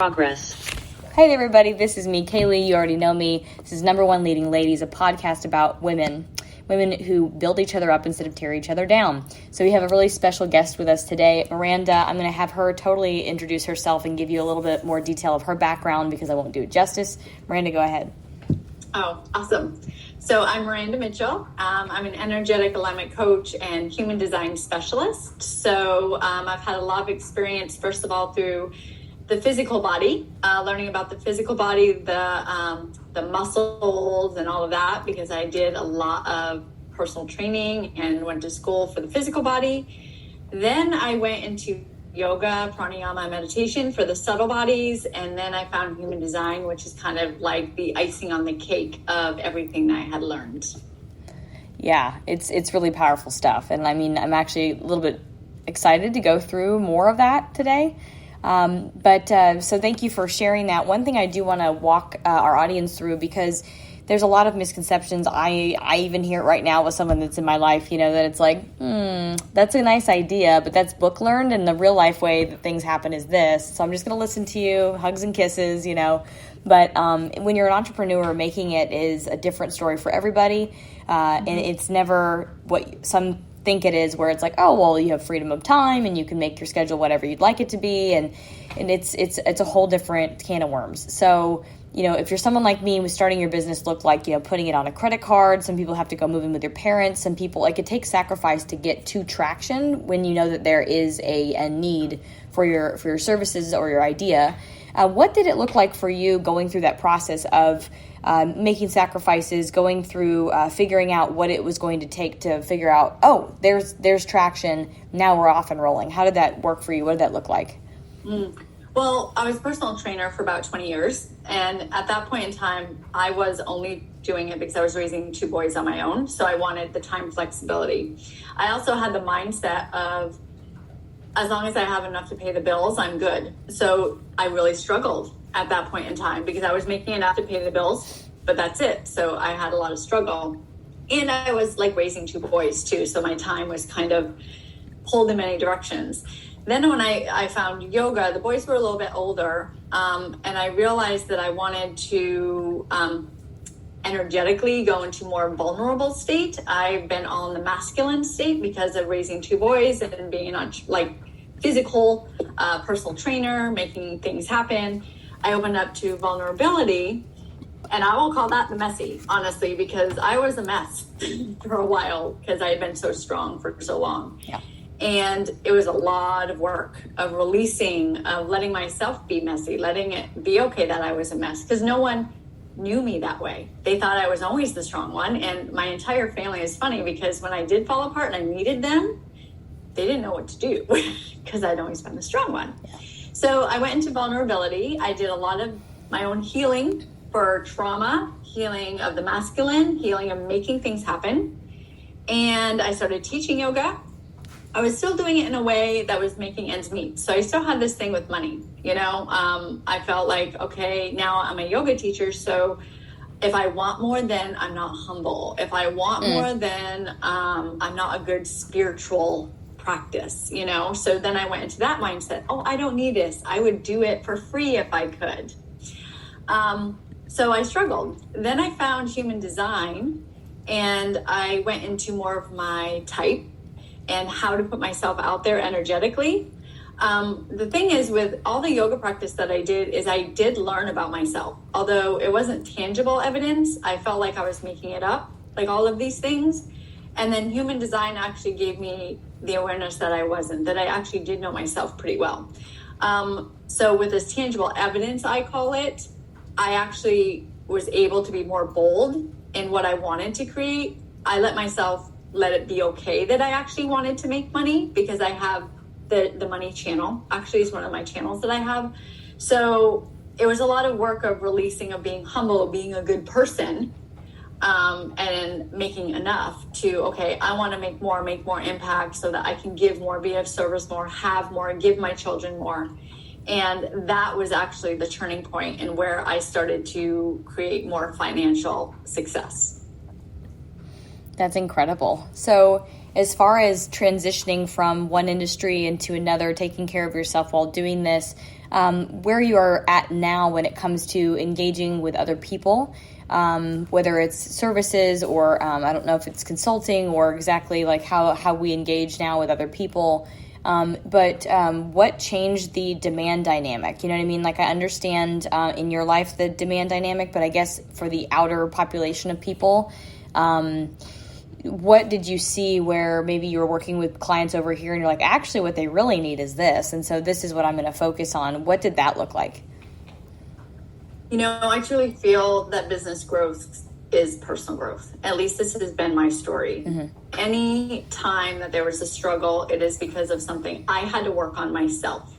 Progress. Hey everybody, this is me, Kaylee. You already know me. This is Number One Leading Ladies, a podcast about women who build each other up instead of tear each other down. So we have a really special guest with us today, Miranda. I'm going to have her totally introduce herself and give you a little bit more detail of her background because I won't do it justice. Miranda, go ahead. Oh, awesome. So I'm Miranda Mitchell. I'm an energetic alignment coach and human design specialist. So I've had a lot of experience, first of all, through the physical body, learning about the physical body, the muscles and all of that, because I did a lot of personal training and went to school for the physical body. Then I went into yoga, pranayama, meditation for the subtle bodies. And then I found human design, which is kind of like the icing on the cake of everything that I had learned. Yeah, it's really powerful stuff. And I mean, I'm actually a little bit excited to go through more of that today. So thank you for sharing that. One thing I do want to walk our audience through, because there's a lot of misconceptions. I even hear it right now with someone that's in my life, that it's like, that's a nice idea, but that's book learned, and the real life way that things happen is this. So I'm just going to listen to you, hugs and kisses, But when you're an entrepreneur, making it is a different story for everybody. And it's never what some think it is, where it's like, oh, well, you have freedom of time and you can make your schedule whatever you'd like it to be. And it's a whole different can of worms. So, if you're someone like me, starting your business looked like, putting it on a credit card. Some people have to go move in with their parents. Some people, it takes sacrifice to get to traction when you know that there is a need for your services or your idea. What did it look like for you going through that process of making sacrifices, going through figuring out what it was going to take to figure out, oh, there's traction, now we're off and rolling? How did that work for you? What did that look like? Well, I was a personal trainer for about 20 years. And at that point in time, I was only doing it because I was raising two boys on my own. So I wanted the time flexibility. I also had the mindset of, as long as I have enough to pay the bills, I'm good. So I really struggled at that point in time because I was making enough to pay the bills, but that's it. So I had a lot of struggle. And I was like raising two boys too. So my time was kind of pulled in many directions. Then when I found yoga, the boys were a little bit older. And I realized that I wanted to energetically go into more vulnerable state. I've been all in the masculine state because of raising two boys and being on physical personal trainer, making things happen. I opened up to vulnerability, and I will call that the messy, honestly, because I was a mess for a while because I had been so strong for so long. Yeah. And it was a lot of work of releasing, of letting myself be messy, letting it be okay that I was a mess, because no one knew me that way. They thought I was always the strong one. And my entire family is funny because when I did fall apart and I needed them, they didn't know what to do because I'd always been the strong one. Yeah. So I went into vulnerability. I did a lot of my own healing for trauma, healing of the masculine, healing of making things happen. And I started teaching yoga. I was still doing it in a way that was making ends meet. So I still had this thing with money, I felt like, okay, now I'm a yoga teacher. So if I want more, then I'm not humble. If I want more, then I'm not a good spiritual practice, So then I went into that mindset. Oh, I don't need this. I would do it for free if I could. So I struggled. Then I found human design, and I went into more of my type and how to put myself out there energetically. The thing is, with all the yoga practice that I did, is I did learn about myself. Although it wasn't tangible evidence, I felt like I was making it up, like all of these things. And then human design actually gave me the awareness that I wasn't, that I actually did know myself pretty well. So with this tangible evidence, I call it, I actually was able to be more bold in what I wanted to create. I let it be okay that I actually wanted to make money, because I have the money channel, actually is one of my channels that I have. So it was a lot of work of releasing, of being humble, of being a good person, and making enough to, okay, I want to make more impact so that I can give more, be of service more, have more, give my children more. And that was actually the turning point in where I started to create more financial success. That's incredible. So as far as transitioning from one industry into another, taking care of yourself while doing this, where you are at now when it comes to engaging with other people, whether it's services or I don't know if it's consulting or exactly like how we engage now with other people. But what changed the demand dynamic? You know what I mean? Like, I understand in your life the demand dynamic, but I guess for the outer population of people, what did you see where maybe you were working with clients over here and you're like, actually what they really need is this, and so this is what I'm going to focus on? What did that look like? You know, I truly feel that business growth is personal growth. At least this has been my story. Any time that there was a struggle, it is because of something I had to work on myself.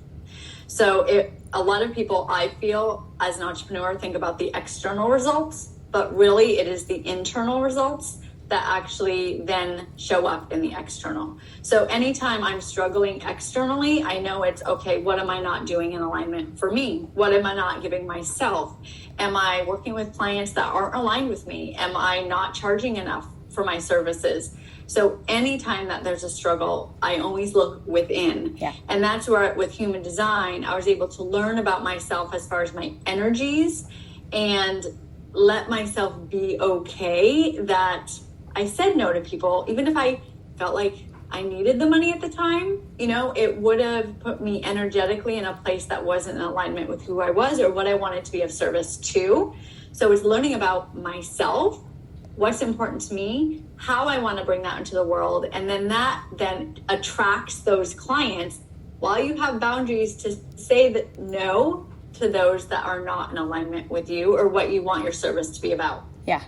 So a lot of people, I feel, as an entrepreneur, think about the external results, but really it is the internal results that actually then show up in the external. So anytime I'm struggling externally, I know it's, okay, what am I not doing in alignment for me? What am I not giving myself? Am I working with clients that aren't aligned with me? Am I not charging enough for my services? So anytime that there's a struggle, I always look within. Yeah. And that's where with human design, I was able to learn about myself as far as my energies and let myself be okay that I said no to people, even if I felt like I needed the money at the time. You know, it would have put me energetically in a place that wasn't in alignment with who I was or what I wanted to be of service to. So it's learning about myself, what's important to me, how I want to bring that into the world. And then that then attracts those clients while you have boundaries to say that no to those that are not in alignment with you or what you want your service to be about. Yeah,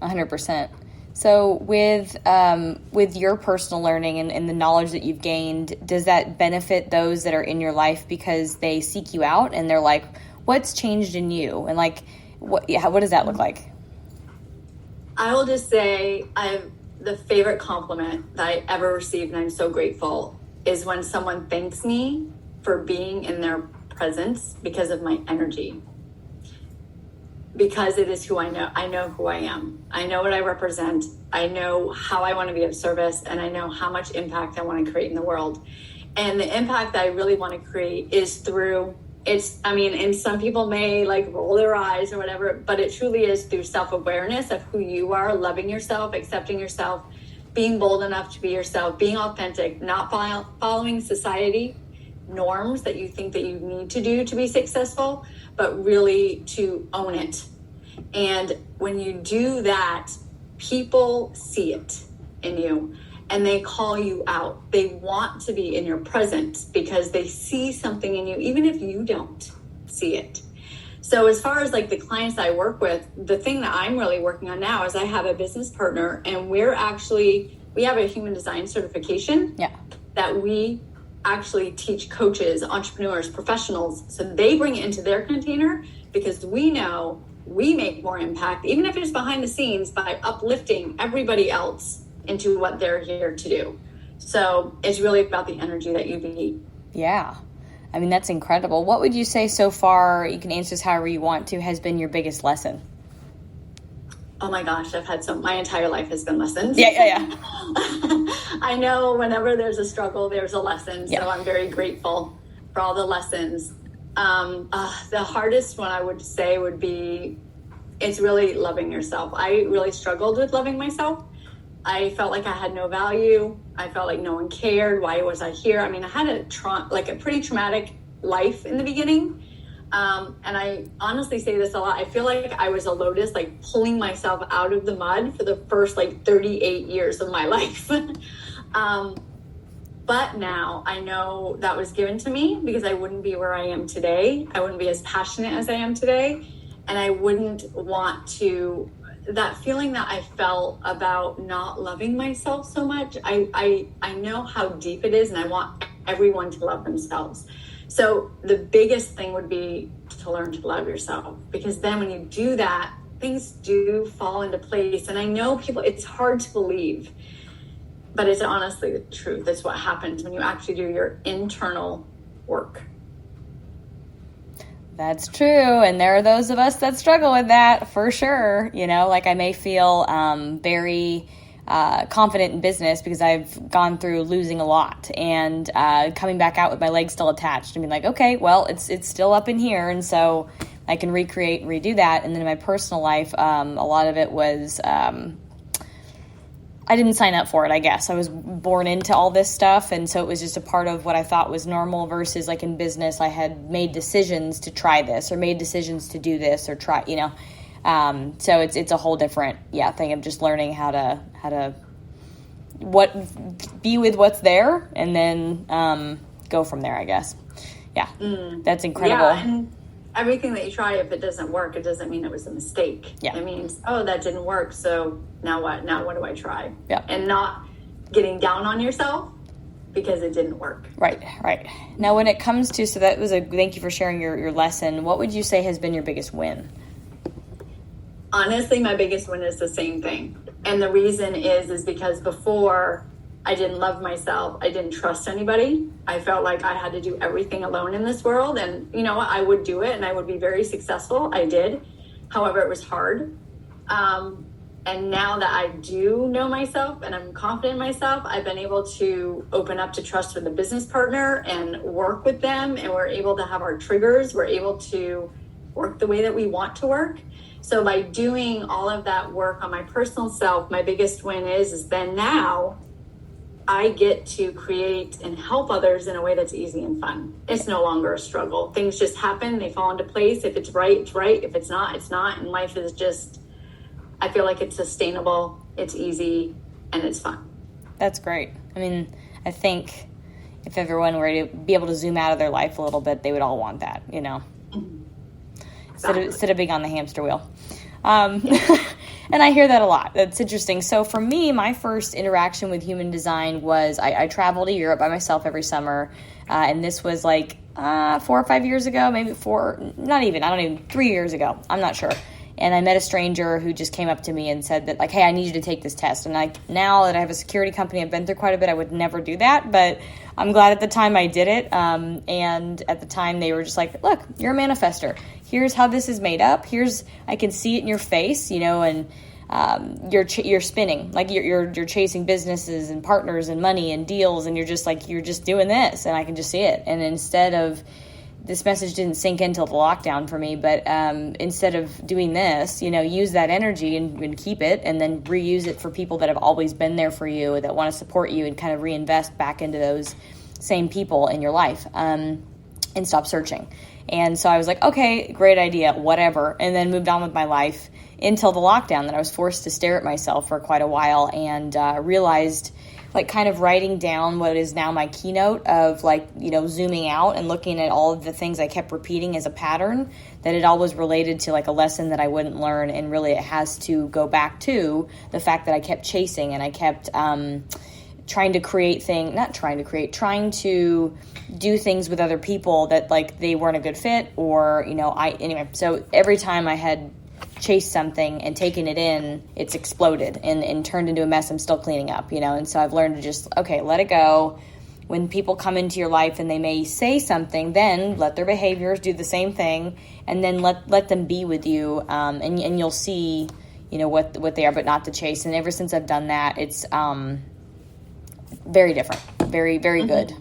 100%. So with your personal learning and the knowledge that you've gained, does that benefit those that are in your life because they seek you out and they're like, what's changed in you? And like, what does that look like? I will just say the favorite compliment that I ever received, and I'm so grateful, is when someone thanks me for being in their presence because of my energy. Because it is who I know. I know who I am. I know what I represent. I know how I want to be of service, and I know how much impact I want to create in the world. And the impact that I really want to create is through, and some people may like roll their eyes or whatever, but it truly is through self-awareness of who you are, loving yourself, accepting yourself, being bold enough to be yourself, being authentic, not following society norms that you think that you need to do to be successful, but really to own it. And when you do that, people see it in you and they call you out. They want to be in your presence because they see something in you, even if you don't see it. So as far as like the clients I work with, the thing that I'm really working on now is I have a business partner and we have a human design certification that we actually teach coaches, entrepreneurs, professionals, so they bring it into their container because we know we make more impact, even if it's behind the scenes, by uplifting everybody else into what they're here to do. So it's really about the energy that you be. Yeah. I mean, that's incredible. What would you say so far, you can answer this however you want to, has been your biggest lesson? Oh my gosh, my entire life has been lessons. Yeah. I know whenever there's a struggle, there's a lesson. Yeah. So I'm very grateful for all the lessons. The hardest one I would say would be, it's really loving yourself. I really struggled with loving myself. I felt like I had no value. I felt like no one cared. Why was I here? I mean, I had a pretty traumatic life in the beginning. And I honestly say this a lot. I feel like I was a lotus, like pulling myself out of the mud for the first 38 years of my life. But now I know that was given to me because I wouldn't be where I am today. I wouldn't be as passionate as I am today. And I wouldn't want to, that feeling that I felt about not loving myself so much, I know how deep it is and I want everyone to love themselves. So the biggest thing would be to learn to love yourself, because then when you do that, things do fall into place. And I know it's hard to believe, but it's honestly the truth. It's what happens when you actually do your internal work. That's true. And there are those of us that struggle with that for sure. You know, like I may feel very confident in business because I've gone through losing a lot and coming back out with my legs still attached and being like, okay, well, it's still up in here. And so I can recreate and redo that. And then in my personal life, a lot of it was, I didn't sign up for it, I guess. I was born into all this stuff. And so it was just a part of what I thought was normal versus like in business, I had made decisions to try this or made decisions to do this or try, so it's a whole different, thing of just learning how to be with what's there and then go from there, I guess. Yeah, that's incredible. Yeah, and everything that you try, if it doesn't work, it doesn't mean it was a mistake. Yeah. It means, that didn't work, so now what? Now what do I try? Yeah. And not getting down on yourself because it didn't work. Right. Now, when it comes to, so that was thank you for sharing your lesson. What would you say has been your biggest win? Honestly, my biggest win is the same thing. And the reason is because before I didn't love myself, I didn't trust anybody. I felt like I had to do everything alone in this world. And you know what? I would do it and I would be very successful. I did. However, it was hard. And now that I do know myself and I'm confident in myself, I've been able to open up to trust with a business partner and work with them. And we're able to have our triggers. We're able to work the way that we want to work. So by doing all of that work on my personal self, my biggest win is then now I get to create and help others in a way that's easy and fun. It's no longer a struggle. Things just happen. They fall into place. If it's right, it's right. If it's not, it's not. And life is just, I feel like it's sustainable, it's easy, and it's fun. That's great. I mean, I think if everyone were to be able to zoom out of their life a little bit, they would all want that, Instead of being on the hamster wheel. And I hear that a lot. That's interesting. So for me, my first interaction with human design was I travel to Europe by myself every summer. And this was like 4 or 5 years ago, maybe 3 years ago. I'm not sure. And I met a stranger who just came up to me and said that, like, hey, I need you to take this test. And now that I have a security company, I've been through quite a bit, I would never do that. But I'm glad at the time I did it. And at the time they were just like, look, you're a manifester. Here's how this is made up. I can see it in your face, and you're spinning. Like you're chasing businesses and partners and money and deals. And you're just doing this. And I can just see it. And instead of, this message didn't sink in until the lockdown for me, but instead of doing this, use that energy and keep it and then reuse it for people that have always been there for you, that want to support you and kind of reinvest back into those same people in your life and stop searching. And so I was like, okay, great idea, whatever. And then moved on with my life until the lockdown that I was forced to stare at myself for quite a while and realized, like, kind of writing down what is now my keynote of, like, zooming out and looking at all of the things I kept repeating as a pattern, that it all was related to, like, a lesson that I wouldn't learn. And really it has to go back to the fact that I kept chasing and I kept trying to do things with other people that, like, they weren't a good fit or, anyway. So every time I had chased something and taken it in, it's exploded and turned into a mess I'm still cleaning up, and so I've learned to just, okay, let it go. When people come into your life and they may say something, then let their behaviors do the same thing and then let them be with you, and you'll see, what they are, but not to chase. And ever since I've done that, it's very different, very, very good.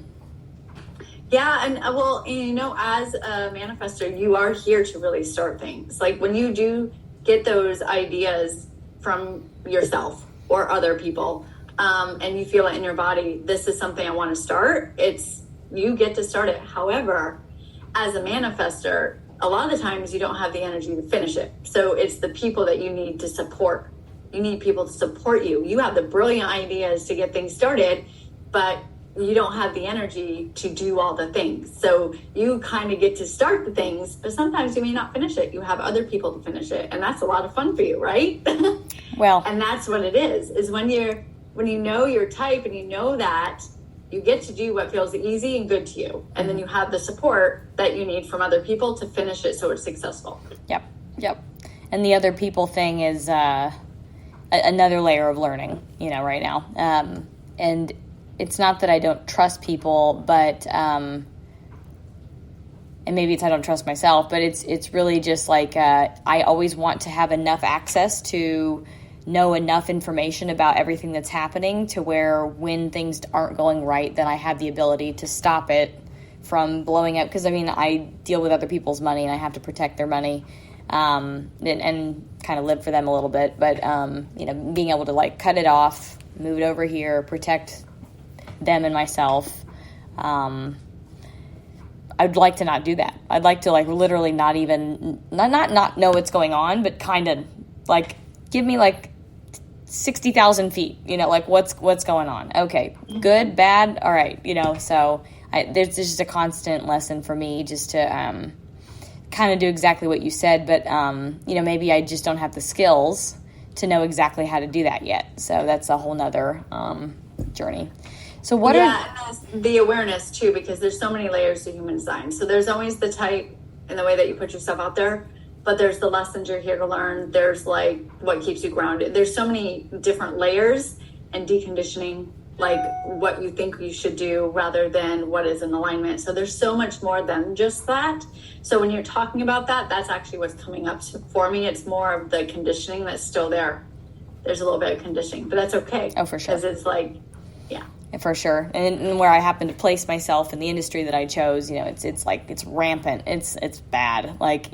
Yeah, and as a manifestor, you are here to really start things. Like when you do get those ideas from yourself or other people, and you feel it in your body, this is something I want to start, you get to start it. However, as a manifestor, a lot of the times you don't have the energy to finish it. So it's the people that you need to support. You need people to support you. You have the brilliant ideas to get things started, but you don't have the energy to do all the things. So you kind of get to start the things, but sometimes you may not finish it. You have other people to finish it. And that's a lot of fun for you, right? Well, and that's what it is when you know your type and you know that, you get to do what feels easy and good to you. And then you have the support that you need from other people to finish it so it's successful. Yep. And the other people thing is another layer of learning, right now. And it's not that I don't trust people, but and maybe it's I don't trust myself, but it's really just like I always want to have enough access to know enough information about everything that's happening to where when things aren't going right, then I have the ability to stop it from blowing up. Because, I mean, I deal with other people's money and I have to protect their money and kind of live for them a little bit. But, being able to, like, cut it off, move it over here, protect them and myself, I'd like to not do that. I'd like to, like, literally not even, not know what's going on, but kind of, like, give me, like, 60,000 feet, like, what's going on? Okay, good, bad, all right, so there's just a constant lesson for me just to kind of do exactly what you said, but, maybe I just don't have the skills to know exactly how to do that yet. So that's a whole nother journey. So what and the awareness too, because there's so many layers to human design. So there's always the type and the way that you put yourself out there, but there's the lessons you're here to learn. There's like what keeps you grounded. There's so many different layers and deconditioning, like what you think you should do rather than what is in alignment. So there's so much more than just that. So when you're talking about that, that's actually what's coming up for me. It's more of the conditioning that's still there. There's a little bit of conditioning, but that's okay. Oh, for sure. Because it's like, yeah. For sure. And where I happen to place myself in the industry that I chose, it's like, it's rampant. It's bad. Like,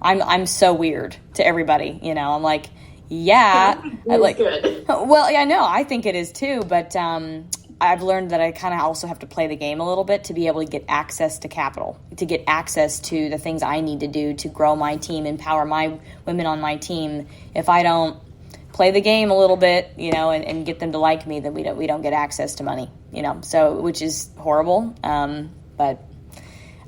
I'm so weird to everybody, I'm like, yeah. I like, good. Well, yeah, no, I think it is too. But I've learned that I kind of also have to play the game a little bit to be able to get access to capital, to get access to the things I need to do to grow my team, empower my women on my team. If I don't play the game a little bit, and get them to like me, then we don't get access to money, so, which is horrible. But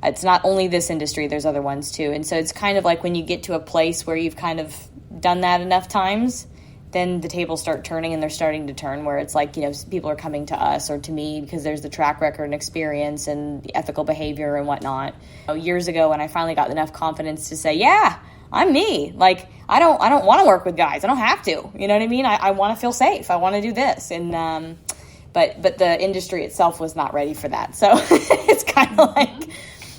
it's not only this industry, there's other ones too. And so it's kind of like when you get to a place where you've kind of done that enough times, then the tables start turning and they're starting to turn where it's like, people are coming to us or to me because there's the track record and experience and the ethical behavior and whatnot. Years ago when I finally got enough confidence to say, yeah, I'm me. Like, I don't want to work with guys. I don't have to. You know what I mean? I want to feel safe. I want to do this. And but the industry itself was not ready for that. So it's kind of like,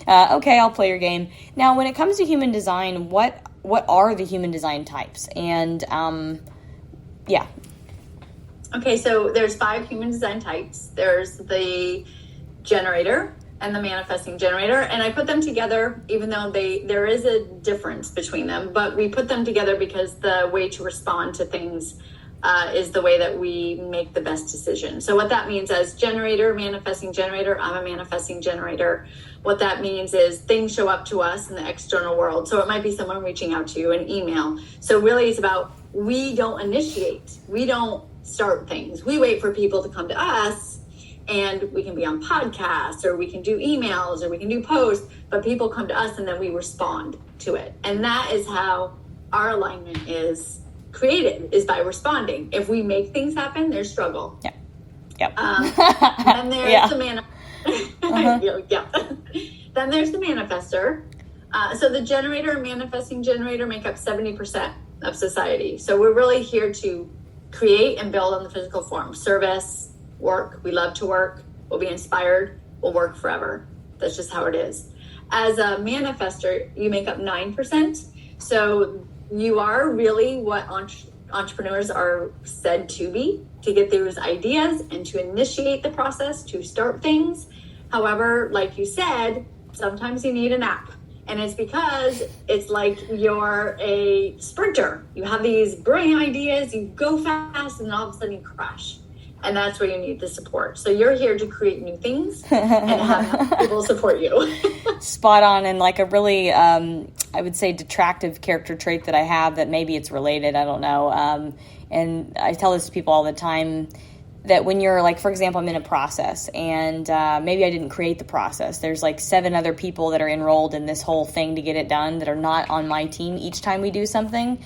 okay, I'll play your game. Now, when it comes to human design, what are the human design types? And yeah. Okay, so there's 5 human design types. There's the generator and the manifesting generator, and I put them together even though there is a difference between them, but we put them together because the way to respond to things is the way that we make the best decision. So what that means as generator, manifesting generator, I'm a manifesting generator. What that means is things show up to us in the external world. So it might be someone reaching out to you, an email. So really it's about, we don't initiate, we don't start things. We wait for people to come to us. And we can be on podcasts or we can do emails or we can do posts, but people come to us and then we respond to it. And that is how our alignment is created, is by responding. If we make things happen, there's struggle. Yeah. Yep. And there's the Then there's the manifester. So the generator and manifesting generator make up 70% of society. So we're really here to create and build on the physical form. Service, work. We love to work. We'll be inspired. We'll work forever. That's just how it is. As a manifester, you make up 9%. So you are really what entrepreneurs are said to be, to get those ideas and to initiate the process, to start things. However, like you said, sometimes you need a nap. And it's because it's like you're a sprinter. You have these brilliant ideas, you go fast, and all of a sudden you crash. And that's where you need the support. So you're here to create new things and have people support you. Spot on. And like a really, I would say, detractive character trait that I have, that maybe it's related, I don't know. And I tell this to people all the time, that when you're like, for example, I'm in a process and maybe I didn't create the process. There's like 7 other people that are enrolled in this whole thing to get it done that are not on my team each time we do something.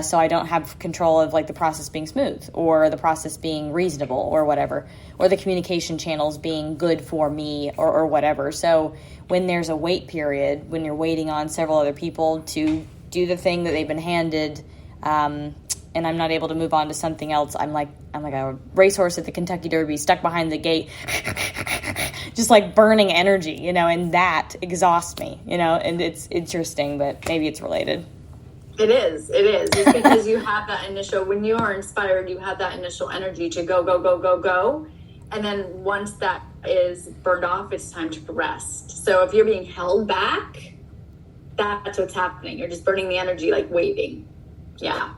So I don't have control of like the process being smooth or the process being reasonable or whatever, or the communication channels being good for me or whatever. So when there's a wait period, when you're waiting on several other people to do the thing that they've been handed, and I'm not able to move on to something else, I'm like a racehorse at the Kentucky Derby stuck behind the gate, just like burning energy, and that exhausts me, and it's interesting, but maybe it's related. It is. It is. It's because you have that initial, when you are inspired, you have that initial energy to go, go, go, go, go. And then once that is burned off, it's time to rest. So if you're being held back, that's what's happening. You're just burning the energy, like waiting. Yeah.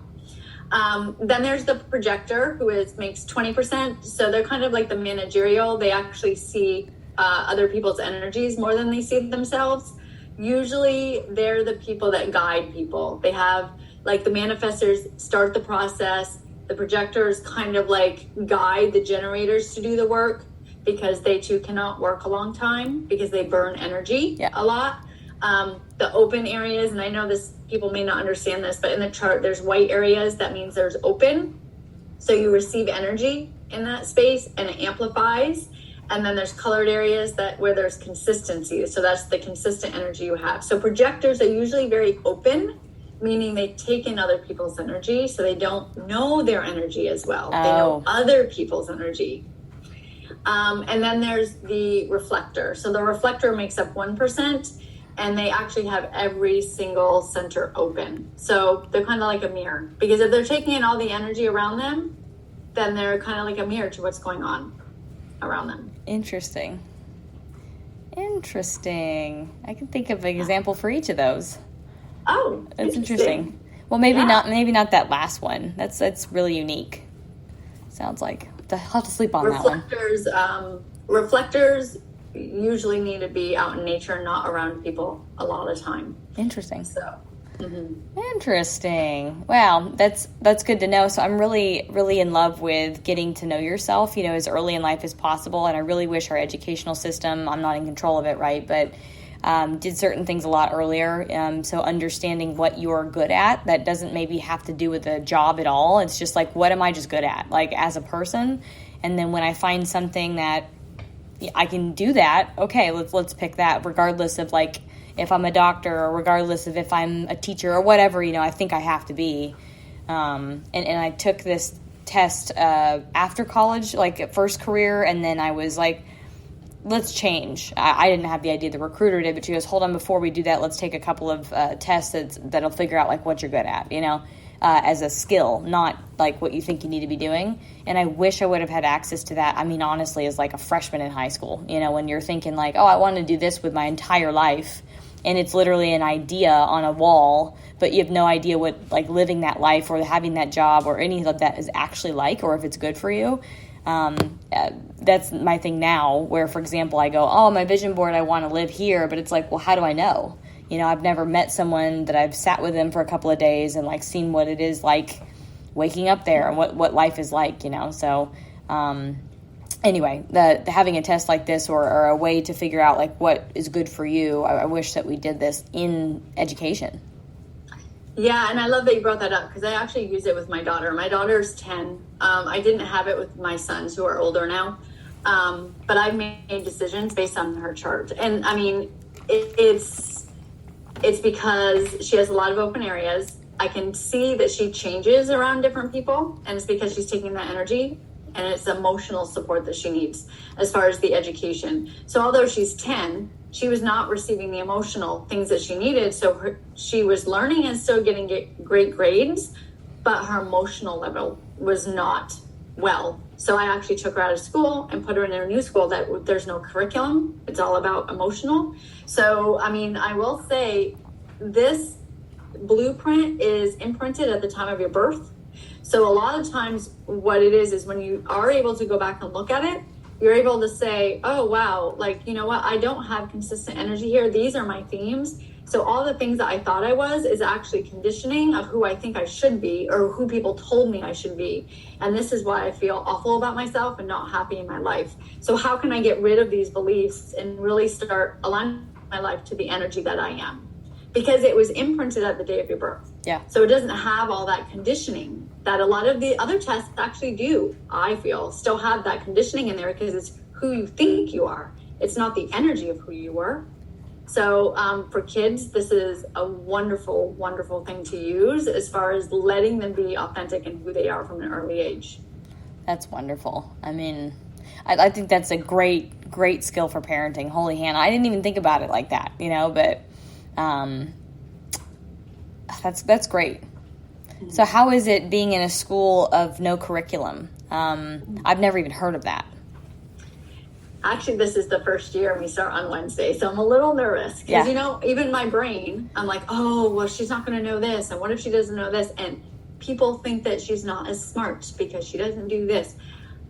Then there's the projector who makes 20%. So they're kind of like the managerial. They actually see other people's energies more than they see themselves. Usually they're the people that guide people. They have, like, the manifestors start the process. The projectors kind of like guide the generators to do the work, because they too cannot work a long time because they burn energy a lot. The open areas, and I know this, people may not understand this, but in the chart there's white areas. That means there's open. So you receive energy in that space and it amplifies. And then there's colored areas where there's consistency. So that's the consistent energy you have. So projectors are usually very open, meaning they take in other people's energy. So they don't know their energy as well. They know other people's energy. And then there's the reflector. So the reflector makes up 1%, and they actually have every single center open. So they're kind of like a mirror, because if they're taking in all the energy around them, then they're kind of like a mirror to what's going on around them. Interesting. I can think of an example for each of those. Oh, that's interesting. Well, maybe not that last one. That's really unique. Sounds like I'll have to sleep on that one. Reflectors usually need to be out in nature, not around people a lot of the time. Interesting. So. Mm-hmm. Interesting. Wow, that's good to know. So I'm really, really in love with getting to know yourself, as early in life as possible. And I really wish our educational system, I'm not in control of it, right, but did certain things a lot earlier. So understanding what you're good at, that doesn't maybe have to do with a job at all. It's just like, what am I just good at, like as a person? And then when I find something that I can do that, okay, let's pick that, regardless of like if I'm a doctor, or regardless of if I'm a teacher or whatever, I think I have to be. And I took this test after college, like at first career, and then I was like, let's change. I didn't have the idea, the recruiter did, but she goes, hold on, before we do that, let's take a couple of tests that'll figure out like what you're good at, as a skill, not like what you think you need to be doing. And I wish I would have had access to that. I mean, honestly, as like a freshman in high school, when you're thinking like, oh, I want to do this with my entire life, and it's literally an idea on a wall, but you have no idea what like living that life or having that job or any of that is actually like, or if it's good for you. That's my thing now, where, for example, I go, oh, my vision board, I want to live here, but it's like, well, how do I know? I've never met someone that I've sat with them for a couple of days and like seen what it is like waking up there and what life is like, so anyway, the having a test like this or a way to figure out like what is good for you, I wish that we did this in education. Yeah, and I love that you brought that up, because I actually use it with my daughter. My daughter's 10. I didn't have it with my sons, who are older now, but I've made decisions based on her chart. And I mean, it's because she has a lot of open areas. I can see that she changes around different people, and it's because she's taking that energy, and it's emotional support that she needs as far as the education. So although she's 10, she was not receiving the emotional things that she needed. So she was learning and still getting great grades, but her emotional level was not well. So I actually took her out of school and put her in a new school that there's no curriculum. It's all about emotional. So, I mean, I will say this blueprint is imprinted at the time of your birth. So a lot of times what it is when you are able to go back and look at it, you're able to say, oh, wow, like, you know what? I don't have consistent energy here. These are my themes. So all the things that I thought I was is actually conditioning of who I think I should be, or who people told me I should be. And this is why I feel awful about myself and not happy in my life. So how can I get rid of these beliefs and really start aligning my life to the energy that I am? Because it was imprinted at the day of your birth. Yeah. So it doesn't have all that conditioning that a lot of the other tests actually do, I feel, still have that conditioning in there, because it's who you think you are. It's not the energy of who you were. So for kids, this is a wonderful, wonderful thing to use as far as letting them be authentic in who they are from an early age. That's wonderful. I mean, I think that's a great, great skill for parenting. Holy Hannah. I didn't even think about it like that, but that's great. So how is it being in a school of no curriculum? I've never even heard of that. Actually, this is the first year we start on Wednesday, so I'm a little nervous because, even my brain, I'm like, oh, well, she's not going to know this. And what if she doesn't know this? And people think that she's not as smart because she doesn't do this.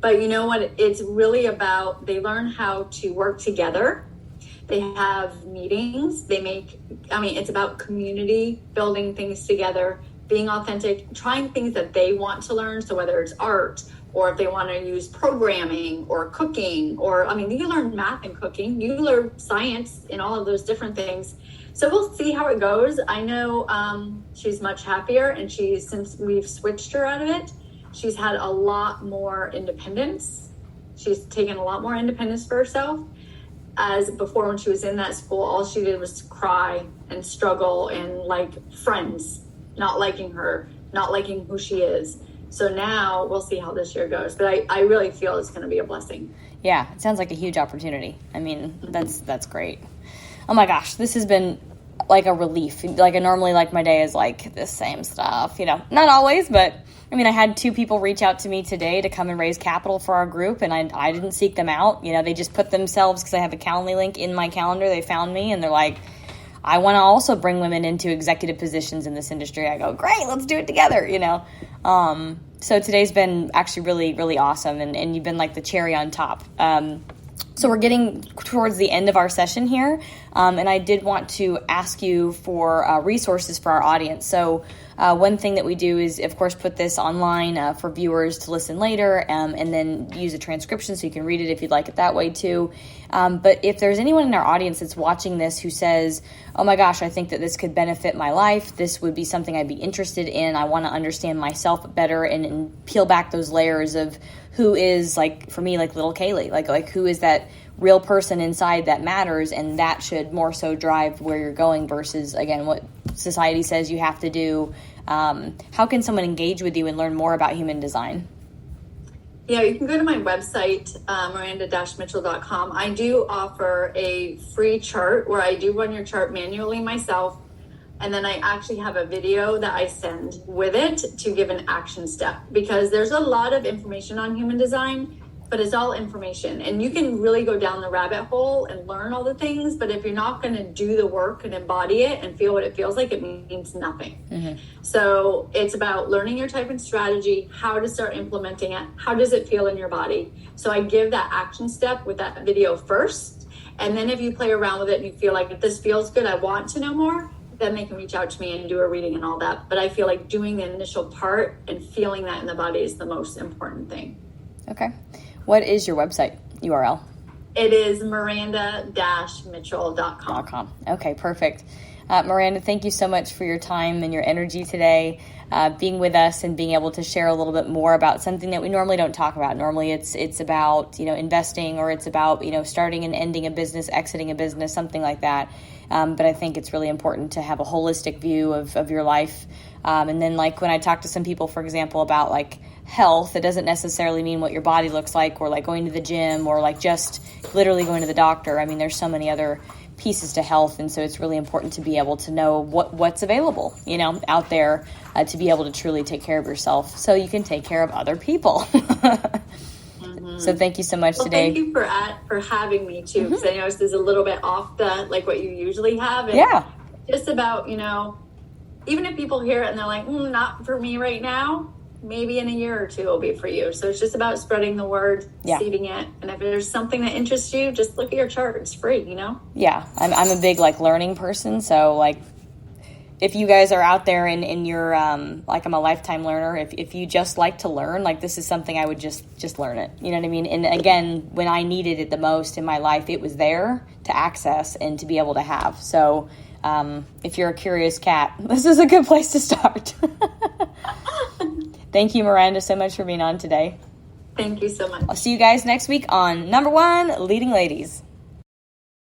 But you know what? It's really about, they learn how to work together. They have meetings. It's about community, building things together, being authentic, trying things that they want to learn. So whether it's art, or if they want to use programming or cooking, or, you learn math and cooking, you learn science in all of those different things. So we'll see how it goes. I know she's much happier, and since we've switched her out of it, she's had a lot more independence. She's taken a lot more independence for herself. As before, when she was in that school, all she did was cry and struggle and like friends not liking her, not liking who she is. So now we'll see how this year goes. But I really feel it's going to be a blessing. Yeah, it sounds like a huge opportunity. That's great. Oh my gosh, this has been like a relief. Like, I normally, like, my day is like the same stuff, not always, but I had 2 people reach out to me today to come and raise capital for our group, and I didn't seek them out. They just put themselves, because I have a Calendly link in my calendar, they found me, and they're like, I want to also bring women into executive positions in this industry. I go, great, let's do it together, So today's been actually really, really awesome, and you've been like the cherry on top. So we're getting towards the end of our session here, and I did want to ask you for resources for our audience. So one thing that we do is, of course, put this online for viewers to listen later, and then use a transcription so you can read it if you'd like it that way too. But if there's anyone in our audience that's watching this who says, oh my gosh, I think that this could benefit my life, this would be something I'd be interested in, I want to understand myself better and peel back those layers of who is, like, for me, like little Kaylee, like who is that real person inside that matters, and that should more so drive where you're going versus, again, what society says you have to do. How can someone engage with you and learn more about human design? Yeah, you can go to my website, miranda-mitchell.com. I do offer a free chart where I do run your chart manually myself. And then I actually have a video that I send with it to give an action step, because there's a lot of information on human design, but it's all information. And you can really go down the rabbit hole and learn all the things. But if you're not going to do the work and embody it and feel what it feels like, it means nothing. Mm-hmm. So it's about learning your type and strategy, how to start implementing it. How does it feel in your body? So I give that action step with that video first. And then if you play around with it and you feel like, if this feels good, I want to know more, then they can reach out to me and do a reading and all that. But I feel like doing the initial part and feeling that in the body is the most important thing. Okay. What is your website URL? It is miranda-mitchell.com. Okay, perfect. Miranda, thank you so much for your time and your energy today, being with us and being able to share a little bit more about something that we normally don't talk about. Normally it's about, investing, or it's about, starting and ending a business, exiting a business, something like that. But I think it's really important to have a holistic view of your life. And then, like, when I talk to some people, for example, about like health, it doesn't necessarily mean what your body looks like, or like going to the gym, or like just literally going to the doctor. There's so many other pieces to health, and so it's really important to be able to know what's available, out there, to be able to truly take care of yourself so you can take care of other people. Mm-hmm. So thank you so much today. Thank you for having me too, because I know this is a little bit off the, like, what you usually have. And yeah. Just about, even if people hear it and they're like, not for me right now, maybe in a year or two it'll be for you. So it's just about spreading the word, seeding it. And if there's something that interests you, just look at your chart. It's free, Yeah, I'm a big, like, learning person. So, like, if you guys are out there and you're, like, I'm a lifetime learner, if you just like to learn, like, this is something I would just learn it. You know what I mean? And again, when I needed it the most in my life, it was there to access and to be able to have. So if you're a curious cat, this is a good place to start. Thank you, Miranda, so much for being on today. Thank you so much. I'll see you guys next week on Number 1 Leading Ladies.